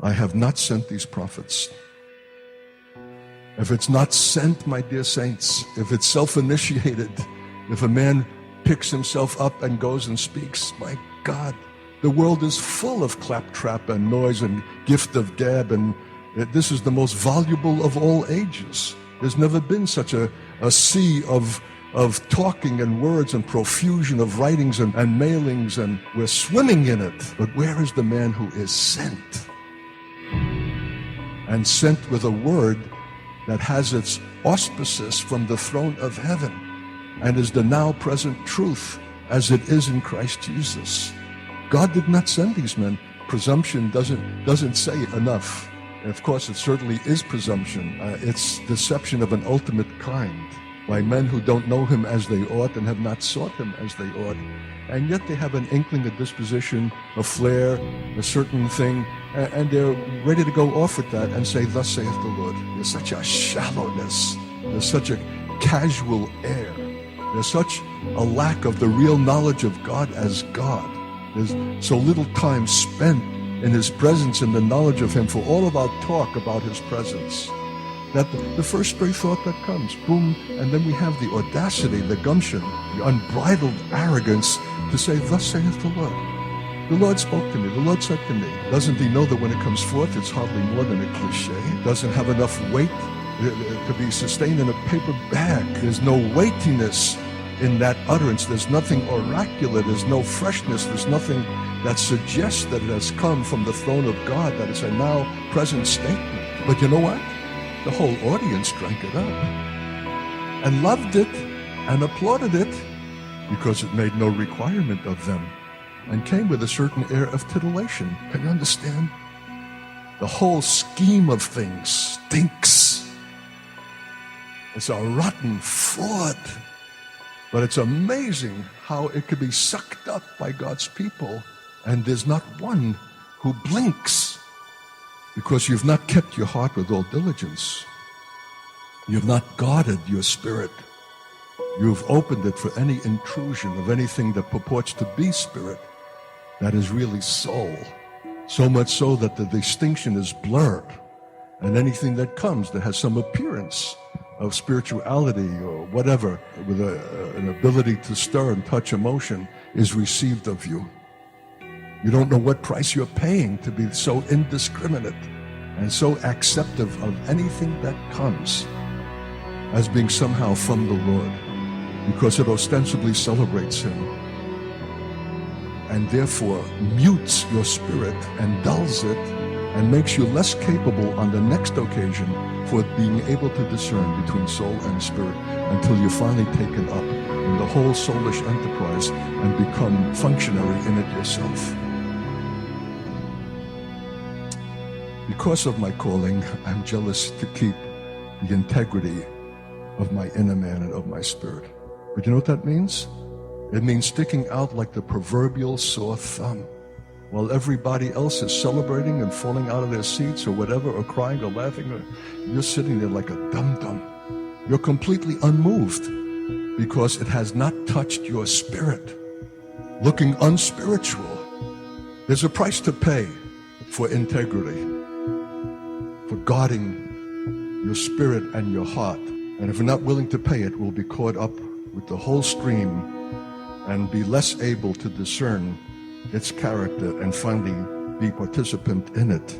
I have not sent these prophets. If it's not sent, my dear saints, if it's self-initiated, if a man picks himself up and goes and speaks, my God, the world is full of claptrap and noise and gift of gab, and this is the most valuable of all ages. There's never been such a sea of talking and words and profusion of writings and mailings, and we're swimming in it. But where is the man who is sent? And sent with a word that has its auspices from the throne of heaven and is the now present truth as it is in Christ Jesus. God did not send these men. Presumption doesn't say enough. And of course, it certainly is presumption. It's deception of an ultimate kind by men who don't know him as they ought and have not sought him as they ought. And yet they have an inkling, a disposition, a flair, a certain thing, and they're ready to go off with that and say, thus saith the Lord. There's such a shallowness. There's such a casual air. There's such a lack of the real knowledge of God as God. There's so little time spent in his presence and the knowledge of him for all of our talk about his presence, that the first stray thought that comes, boom, and then we have the audacity, the gumption, the unbridled arrogance to say, thus saith the Lord. The Lord spoke to me. The Lord said to me. Doesn't he know that when it comes forth, it's hardly more than a cliche? It doesn't have enough weight to be sustained in a paper bag. There's no weightiness in that utterance. There's nothing oracular. There's no freshness. There's nothing that suggests that it has come from the throne of God, that it's a now present statement. But you know what? The whole audience drank it up and loved it and applauded it because it made no requirement of them and came with a certain air of titillation. Can you understand? The whole scheme of things stinks. It's a rotten fraud. But it's amazing how it could be sucked up by God's people, and there's not one who blinks, because you've not kept your heart with all diligence. You've not guarded your spirit. You've opened it for any intrusion of anything that purports to be spirit that is really soul. So much so that the distinction is blurred, and anything that comes that has some appearance of spirituality or whatever, with an ability to stir and touch emotion, is received of you. You don't know what price you're paying to be so indiscriminate and so acceptive of anything that comes as being somehow from the Lord, because it ostensibly celebrates him and therefore mutes your spirit and dulls it and makes you less capable on the next occasion for being able to discern between soul and spirit, until you're finally taken up in the whole soulish enterprise and become functionary in it yourself. Because of my calling, I'm jealous to keep the integrity of my inner man and of my spirit. But you know what that means? It means sticking out like the proverbial sore thumb. While everybody else is celebrating and falling out of their seats or whatever, or crying or laughing, you're sitting there like a dum-dum. You're completely unmoved because it has not touched your spirit. Looking unspiritual. There's a price to pay for integrity, for guarding your spirit and your heart. And if you're not willing to pay it, we'll be caught up with the whole stream and be less able to discern its character and finally be participant in it.